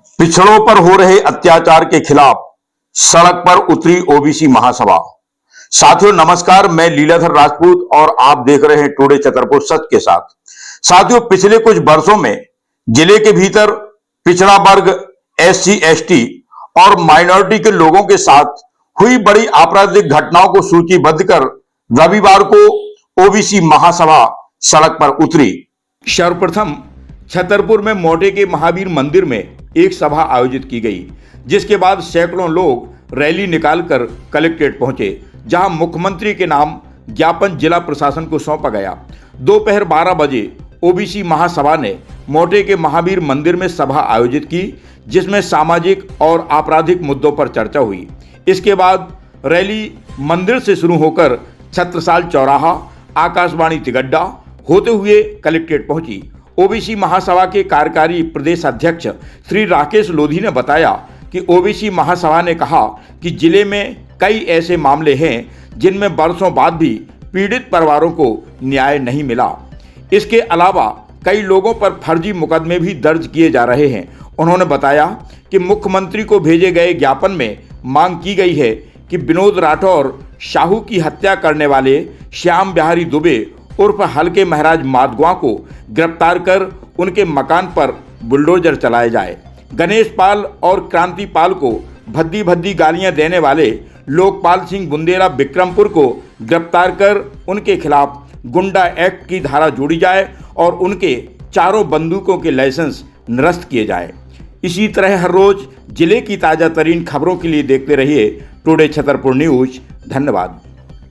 पिछड़ों पर हो रहे अत्याचार के खिलाफ सड़क पर उतरी ओबीसी महासभा। साथियों नमस्कार, मैं लीलाधर राजपूत और आप देख रहे हैं टुडे छतरपुर सच के साथ। साथियों पिछले कुछ वर्षों में जिले के भीतर पिछड़ा वर्ग, एससी, एसटी और माइनॉरिटी के लोगों के साथ हुई बड़ी आपराधिक घटनाओं को सूचीबद्ध कर रविवार को ओबीसी महासभा सड़क पर उतरी। सर्वप्रथम छतरपुर में मोटे के महावीर मंदिर में एक सभा आयोजित की गई, जिसके बाद सैकड़ों लोग रैली निकालकर कलेक्ट्रेट पहुंचे, जहां मुख्यमंत्री के नाम ज्ञापन जिला प्रशासन को सौंपा गया। दोपहर 12 बजे ओबीसी महासभा ने मोटे के महावीर मंदिर में सभा आयोजित की, जिसमें सामाजिक और आपराधिक मुद्दों पर चर्चा हुई। इसके बाद रैली मंदिर से शुरू होकर छत्रसाल चौराहा, आकाशवाणी तिगड्डा होते हुए कलेक्ट्रेट पहुंची। ओबीसी महासभा के कार्यकारी प्रदेश अध्यक्ष श्री राकेश लोधी ने बताया कि ओबीसी महासभा ने कहा कि जिले में कई ऐसे मामले हैं जिनमें वर्षों बाद भी पीड़ित परिवारों को न्याय नहीं मिला। इसके अलावा कई लोगों पर फर्जी मुकदमे भी दर्ज किए जा रहे हैं। उन्होंने बताया कि मुख्यमंत्री को भेजे गए ज्ञापन में मांग की गई है कि विनोद राठौर शाहू की हत्या करने वाले श्याम बिहारी दुबे उर्फ हल्के महाराज माधगुआ को गिरफ्तार कर उनके मकान पर बुलडोजर चलाया जाए। गणेश पाल और क्रांति पाल को भद्दी भद्दी गालियां देने वाले लोकपाल सिंह बुंदेला विक्रमपुर को गिरफ्तार कर उनके खिलाफ गुंडा एक्ट की धारा जोड़ी जाए और उनके चारों बंदूकों के लाइसेंस निरस्त किए जाए। इसी तरह हर रोज जिले की ताज़ा तरीन खबरों के लिए देखते रहिए टुडे छतरपुर न्यूज। धन्यवाद।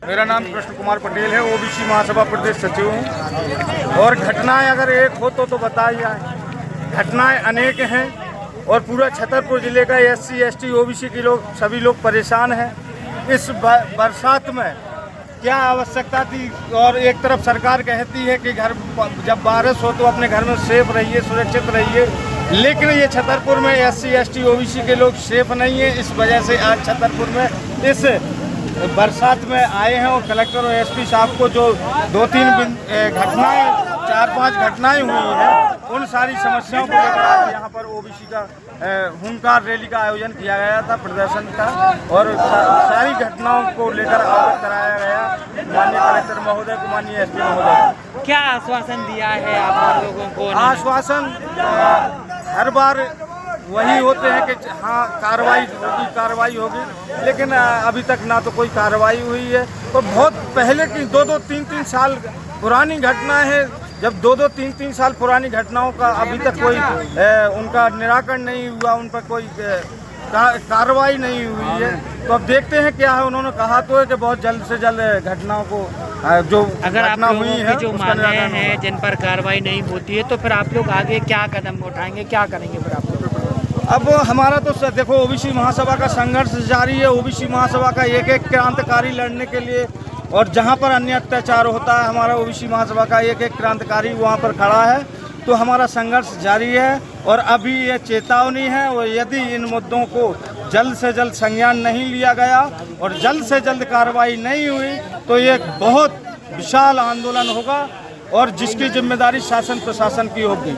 मेरा नाम कृष्ण कुमार पटेल है, ओबीसी महासभा प्रदेश सचिव हूँ। और घटनाएं अगर एक हो तो बताई जाए। घटनाएं अनेक हैं और पूरा छतरपुर जिले का एससी, एसटी, ओबीसी के लोग सभी लोग परेशान हैं। इस बरसात में क्या आवश्यकता थी? और एक तरफ सरकार कहती है कि घर जब बारिश हो तो अपने घर में सेफ रहिए, सुरक्षित रहिए, लेकिन ये छतरपुर में एससी, एसटी, ओबीसी के लोग सेफ नहीं है। इस वजह से आज छतरपुर में इस बरसात में आए हैं और कलेक्टर और एसपी साहब को जो 2-3 घटनाएं, 4-5 घटनाएं हुई हैं, उन सारी समस्याओं को लेकर आज यहाँ पर ओबीसी का हुंकार रैली का आयोजन किया गया था, प्रदर्शन का, और सारी घटनाओं को लेकर अवगत कराया गया माननीय कलेक्टर महोदय को, माननीय एसपी महोदय। क्या आश्वासन दिया है आप लोगों को? आश्वासन हर बार वही होते हैं कि हाँ कार्रवाई होगी, लेकिन अभी तक ना तो कोई कार्रवाई हुई है। तो बहुत पहले की 2-3 साल पुरानी घटना है। जब 2-3 साल पुरानी घटनाओं का अभी तक कोई उनका निराकरण नहीं हुआ, उन पर कोई कार्रवाई नहीं हुई है, तो अब देखते हैं क्या है। उन्होंने कहा तो है कि बहुत जल्द से जल्द घटनाओं को जो अगर आप लोगों हुई की है जो मांगे हैं जिन पर कार्रवाई नहीं होती है, तो फिर आप लोग आगे क्या कदम उठाएंगे, क्या करेंगे फिर आप लोग? अब हमारा तो देखो ओबीसी महासभा का संघर्ष जारी है। ओबीसी महासभा का एक क्रांतिकारी लड़ने के लिए, और जहां पर अन्य अत्याचार होता है हमारा ओबीसी महासभा का एक क्रांतिकारी वहां पर खड़ा है। तो हमारा संघर्ष जारी है और अभी ये चेतावनी है, और यदि इन मुद्दों को जल्द से जल्द संज्ञान नहीं लिया गया और जल्द से जल्द कार्रवाई नहीं हुई तो ये बहुत विशाल आंदोलन होगा, और जिसकी जिम्मेदारी शासन प्रशासन की होगी।